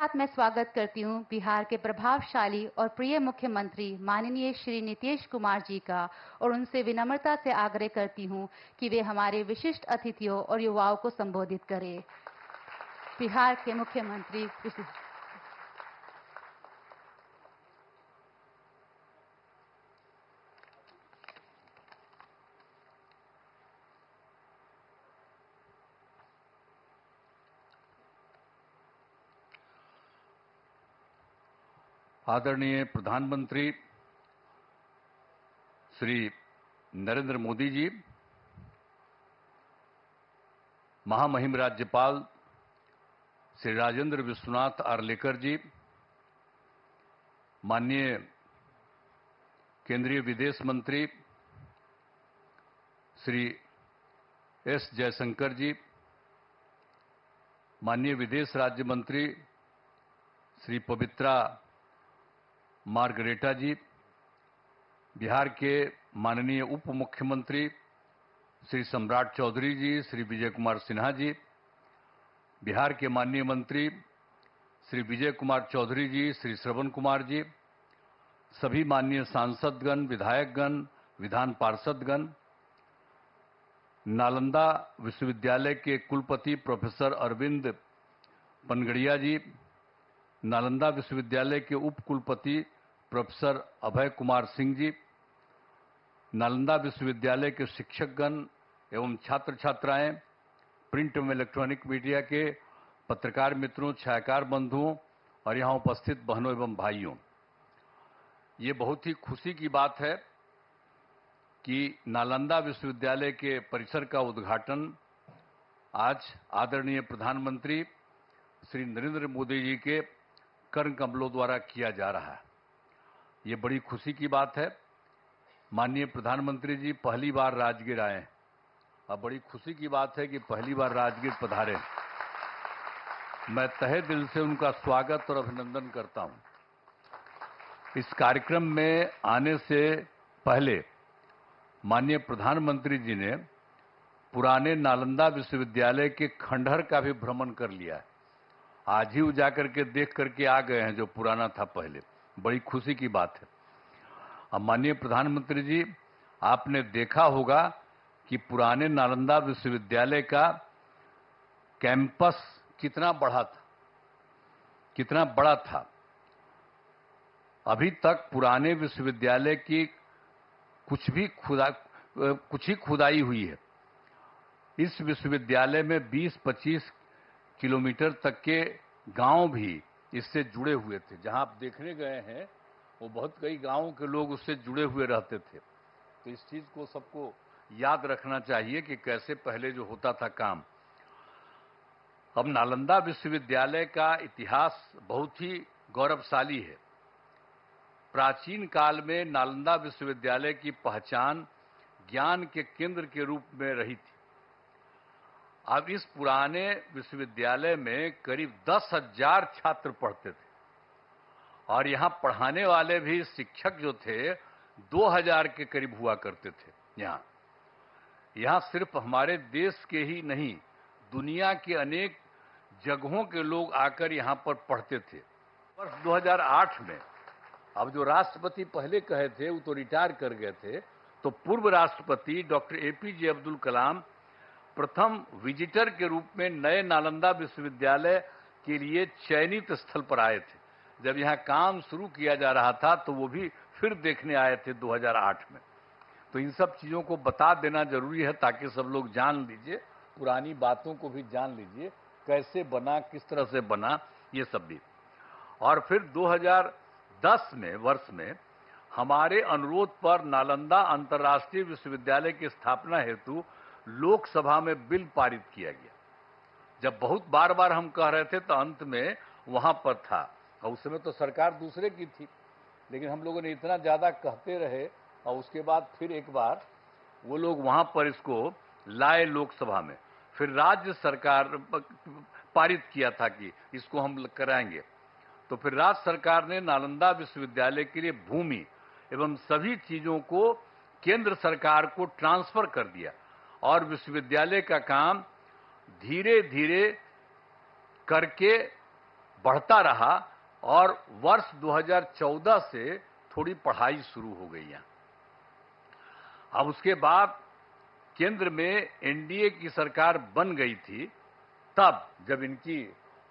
साथ मैं स्वागत करती हूं बिहार के प्रभावशाली और प्रिय मुख्यमंत्री माननीय श्री नीतीश कुमार जी का और उनसे विनम्रता से आग्रह करती हूं कि वे हमारे विशिष्ट अतिथियों और युवाओं को संबोधित करें। बिहार के मुख्यमंत्री आदरणीय प्रधानमंत्री श्री नरेंद्र मोदी जी, महामहिम राज्यपाल श्री राजेंद्र विश्वनाथ आर्लेकर जी, माननीय केंद्रीय विदेश मंत्री श्री एस जयशंकर जी, माननीय विदेश राज्य मंत्री श्री पवित्रा मार्गरेटा जी, बिहार के माननीय उप मुख्यमंत्री श्री सम्राट चौधरी जी, श्री विजय कुमार सिन्हा जी, बिहार के माननीय मंत्री श्री विजय कुमार चौधरी जी, श्री श्रवण कुमार जी, सभी माननीय सांसदगण, विधायकगण, विधान पार्षदगण, नालंदा विश्वविद्यालय के कुलपति प्रोफेसर अरविंद पनगड़िया जी, नालंदा विश्वविद्यालय के उप कुलपति प्रोफेसर अभय कुमार सिंह जी, नालंदा विश्वविद्यालय के शिक्षकगण एवं छात्र छात्राएं, प्रिंट एवं इलेक्ट्रॉनिक मीडिया के पत्रकार मित्रों, छायाकार बंधुओं और यहां उपस्थित बहनों एवं भाइयों, ये बहुत ही खुशी की बात है कि नालंदा विश्वविद्यालय के परिसर का उद्घाटन आज आदरणीय प्रधानमंत्री श्री नरेंद्र मोदी जी के कर कमलों द्वारा किया जा रहा है। ये बड़ी खुशी की बात है। माननीय प्रधानमंत्री जी पहली बार राजगीर आए हैं। अब बड़ी खुशी की बात है कि पहली बार राजगीर पधारे। मैं तहे दिल से उनका स्वागत और अभिनंदन करता हूं। इस कार्यक्रम में आने से पहले माननीय प्रधानमंत्री जी ने पुराने नालंदा विश्वविद्यालय के खंडहर का भी भ्रमण कर लिया है। आज ही वो जाकर के देख करके आ गए हैं जो पुराना था पहले। बड़ी खुशी की बात है। अब माननीय प्रधानमंत्री जी, आपने देखा होगा कि पुराने नालंदा विश्वविद्यालय का कैंपस कितना बड़ा था। अभी तक पुराने विश्वविद्यालय की कुछ ही खुदाई हुई है। इस विश्वविद्यालय में 20-25 किलोमीटर तक के गांव भी इससे जुड़े हुए थे। जहां आप देखने गए हैं वो बहुत कई गांवों के लोग उससे जुड़े हुए रहते थे। तो इस चीज को सबको याद रखना चाहिए कि कैसे पहले जो होता था काम। अब नालंदा विश्वविद्यालय का इतिहास बहुत ही गौरवशाली है। प्राचीन काल में नालंदा विश्वविद्यालय की पहचान ज्ञान के केंद्र के रूप में रही थी। अब इस पुराने विश्वविद्यालय में करीब 10,000 छात्र पढ़ते थे और यहां पढ़ाने वाले भी शिक्षक जो थे 2,000 के करीब हुआ करते थे। यहां सिर्फ हमारे देश के ही नहीं, दुनिया के अनेक जगहों के लोग आकर यहां पर पढ़ते थे। वर्ष 2008 में, अब जो राष्ट्रपति पहले कहे थे वो तो रिटायर कर गए थे, तो पूर्व राष्ट्रपति डॉक्टर APJ अब्दुल कलाम प्रथम विजिटर के रूप में नए नालंदा विश्वविद्यालय के लिए चयनित स्थल पर आए थे। जब यहां काम शुरू किया जा रहा था तो वो भी फिर देखने आए थे 2008 में। तो इन सब चीजों को बता देना जरूरी है ताकि सब लोग जान लीजिए, पुरानी बातों को भी जान लीजिए, कैसे बना, किस तरह से बना, ये सब भी। और फिर 2010 में वर्ष में हमारे अनुरोध पर नालंदा अंतर्राष्ट्रीय विश्वविद्यालय की स्थापना हेतु लोकसभा में बिल पारित किया गया। जब बहुत बार बार हम कह रहे थे तो अंत में वहां पर था, और उस समय तो सरकार दूसरे की थी, लेकिन हम लोगों ने इतना ज्यादा कहते रहे और उसके बाद फिर एक बार वो लोग वहां पर इसको लाए लोकसभा में। फिर राज्य सरकार पारित किया था कि इसको हम कराएंगे। तो फिर राज्य सरकार ने नालंदा विश्वविद्यालय के लिए भूमि एवं सभी चीजों को केंद्र सरकार को ट्रांसफर कर दिया और विश्वविद्यालय का काम धीरे धीरे करके बढ़ता रहा और वर्ष 2014 से थोड़ी पढ़ाई शुरू हो गई यहाँ। अब उसके बाद केंद्र में एनडीए की सरकार बन गई थी, तब जब इनकी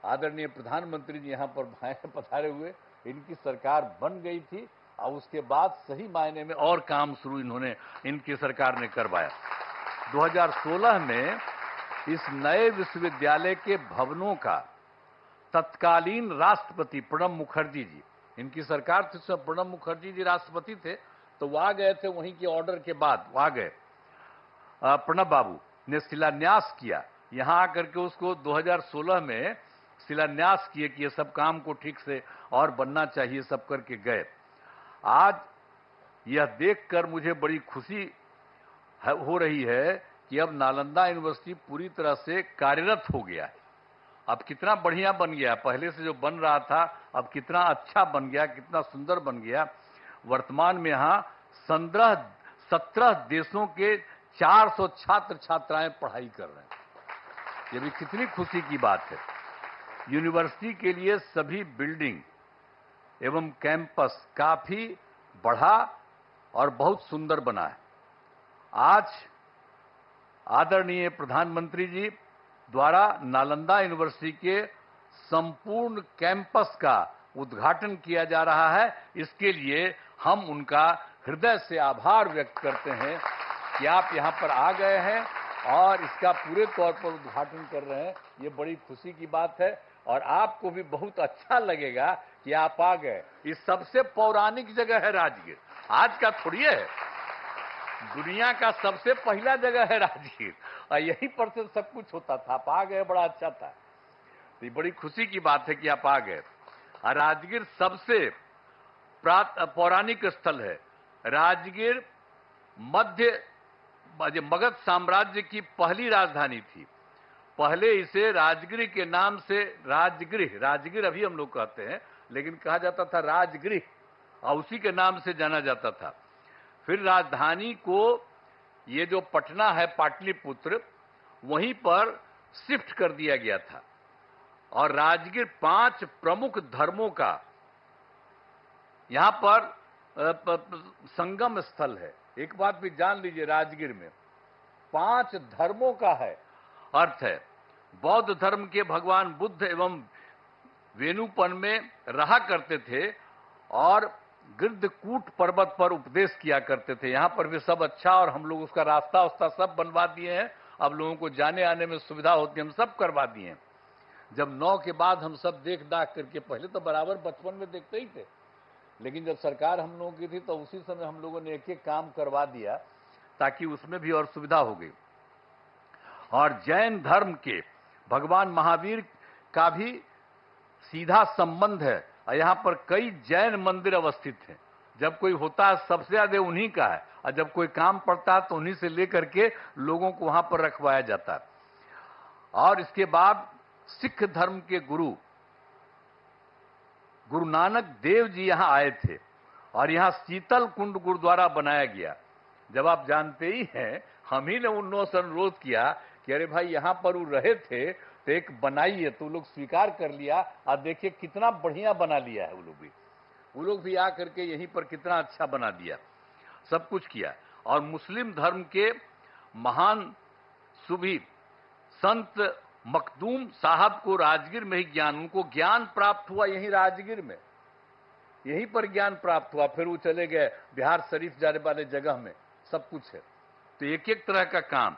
आदरणीय प्रधानमंत्री जी यहाँ पर पधारे हुए, इनकी सरकार बन गई थी और उसके बाद सही मायने में और काम शुरू इनकी सरकार ने करवाया। 2016 में इस नए विश्वविद्यालय के भवनों का तत्कालीन राष्ट्रपति प्रणब मुखर्जी जी, इनकी सरकार थी, उसमें प्रणब मुखर्जी जी राष्ट्रपति थे, तो वो आ गए थे, वहीं के ऑर्डर के बाद वो आ गए। प्रणब बाबू ने शिलान्यास किया, यहां आकर के उसको 2016 में शिलान्यास किए कि ये सब काम को ठीक से और बनना चाहिए, सब करके गए। आज यह देखकर मुझे बड़ी खुशी हो रही है कि अब नालंदा यूनिवर्सिटी पूरी तरह से कार्यरत हो गया है। अब कितना बढ़िया बन गया, पहले से जो बन रहा था अब कितना अच्छा बन गया, कितना सुंदर बन गया। वर्तमान में यहाँ 17 देशों के 400 छात्र छात्राएं पढ़ाई कर रहे हैं। ये भी कितनी खुशी की बात है। यूनिवर्सिटी के लिए सभी बिल्डिंग एवं कैंपस काफी बढ़ा और बहुत सुंदर बना है। आज आदरणीय प्रधानमंत्री जी द्वारा नालंदा यूनिवर्सिटी के संपूर्ण कैंपस का उद्घाटन किया जा रहा है। इसके लिए हम उनका हृदय से आभार व्यक्त करते हैं कि आप यहाँ पर आ गए हैं और इसका पूरे तौर पर उद्घाटन कर रहे हैं। ये बड़ी खुशी की बात है और आपको भी बहुत अच्छा लगेगा कि आप आ गए। ये सबसे पौराणिक जगह है राजगीर, आज का थोड़ी है, दुनिया का सबसे पहला जगह है राजगीर और यहीं पर से सब कुछ होता था। आप आ गए, बड़ा अच्छा था। तो ये बड़ी खुशी की बात है कि आप आ गए। और राजगीर सबसे पौराणिक स्थल है। राजगीर मगध साम्राज्य की पहली राजधानी थी। पहले इसे राजगृह के नाम से राजगीर अभी हम लोग कहते हैं, लेकिन कहा जाता था राजगृह और उसी के नाम से जाना जाता था। फिर राजधानी को ये जो पटना है पाटलिपुत्र, वहीं पर शिफ्ट कर दिया गया था और राजगीर 5 प्रमुख धर्मों का यहां पर संगम स्थल है। एक बात भी जान लीजिए, राजगीर में 5 धर्मों का है अर्थ है। बौद्ध धर्म के भगवान बुद्ध एवं वेणुपन में रहा करते थे और गिरधकूट पर्वत पर उपदेश किया करते थे। यहां पर भी सब अच्छा, और हम लोग उसका रास्ता सब बनवा दिए हैं। अब लोगों को जाने आने में सुविधा होती है, हम सब करवा दिए हैं। जब 9 के बाद हम सब देख दाख करके, पहले तो बराबर बचपन में देखते ही थे, लेकिन जब सरकार हम लोगों की थी तो उसी समय हम लोगों ने एक काम करवा दिया ताकि उसमें भी और सुविधा हो गई। और जैन धर्म के भगवान महावीर का भी सीधा संबंध है और यहाँ पर कई जैन मंदिर अवस्थित हैं। जब कोई होता है सबसे ज्यादा उन्हीं का है, और जब कोई काम पड़ता है तो उन्हीं से लेकर के लोगों को वहां पर रखवाया जाता है। और इसके बाद सिख धर्म के गुरु नानक देव जी यहां आए थे और यहां शीतल कुंड गुरुद्वारा बनाया गया। जब आप जानते ही हैं, हम ही ने उन से अनुरोध किया कि अरे भाई यहां पर वो रहे थे तो एक बनाइए, तो लोग स्वीकार कर लिया और देखिए कितना बढ़िया बना लिया है। वो लोग भी आकर के यहीं पर कितना अच्छा बना दिया, सब कुछ किया। और मुस्लिम धर्म के महान सुभी संत मखदूम साहब को राजगीर में ही उनको ज्ञान प्राप्त हुआ, यहीं राजगीर में, यहीं पर ज्ञान प्राप्त हुआ। फिर वो चले गए बिहार शरीफ जाने वाले जगह में, सब कुछ है। तो एक एक तरह का काम।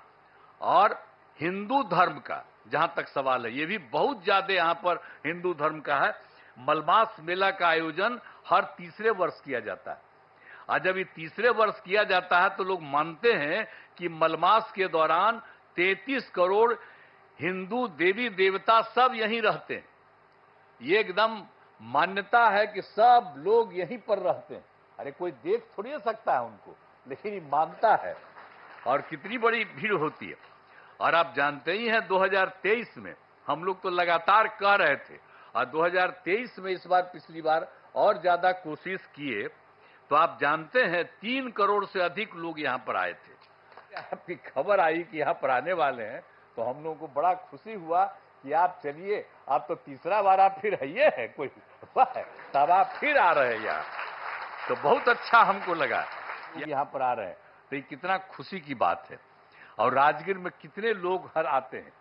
और हिंदू धर्म का जहां तक सवाल है, ये भी बहुत ज्यादा यहां पर हिंदू धर्म का है। मलमास मेला का आयोजन हर तीसरे वर्ष किया जाता है, और जब ये तीसरे वर्ष किया जाता है तो लोग मानते हैं कि मलमास के दौरान 33 करोड़ हिंदू देवी देवता सब यहीं रहते हैं। ये एकदम मान्यता है कि सब लोग यहीं पर रहते हैं। अरे कोई देख थोड़ी ना सकता है उनको, लेकिन ये मानता है। और कितनी बड़ी भीड़ होती है। और आप जानते ही हैं 2023 में हम लोग तो लगातार कह रहे थे, और 2023 में इस बार पिछली बार और ज्यादा कोशिश किए, तो आप जानते हैं 3 करोड़ से अधिक लोग यहां पर आए थे। आपकी खबर आई कि यहां पर आने वाले हैं, तो हम लोगों को बड़ा खुशी हुआ कि आप चलिए, आप तो तीसरा बार आप फिर आइए है कोई है, तब आप फिर आ रहे हैं यहाँ, तो बहुत अच्छा हमको लगा यहाँ पर आ रहे हैं, तो ये कितना खुशी की बात है। और राजगीर में कितने लोग हर आते हैं,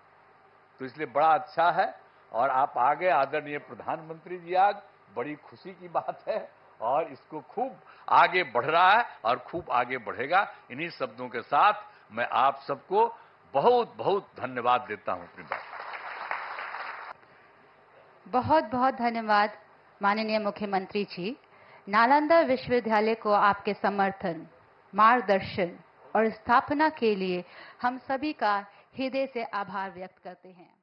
तो इसलिए बड़ा अच्छा है। और आप आ गए आदरणीय प्रधानमंत्री जी, आज बड़ी खुशी की बात है और इसको खूब आगे बढ़ रहा है और खूब आगे बढ़ेगा। इन्हीं शब्दों के साथ मैं आप सबको बहुत बहुत धन्यवाद देता हूं अपनी बात। बहुत बहुत धन्यवाद माननीय मुख्यमंत्री जी। नालंदा विश्वविद्यालय को आपके समर्थन, मार्गदर्शन और स्थापना के लिए हम सभी का हृदय से आभार व्यक्त करते हैं।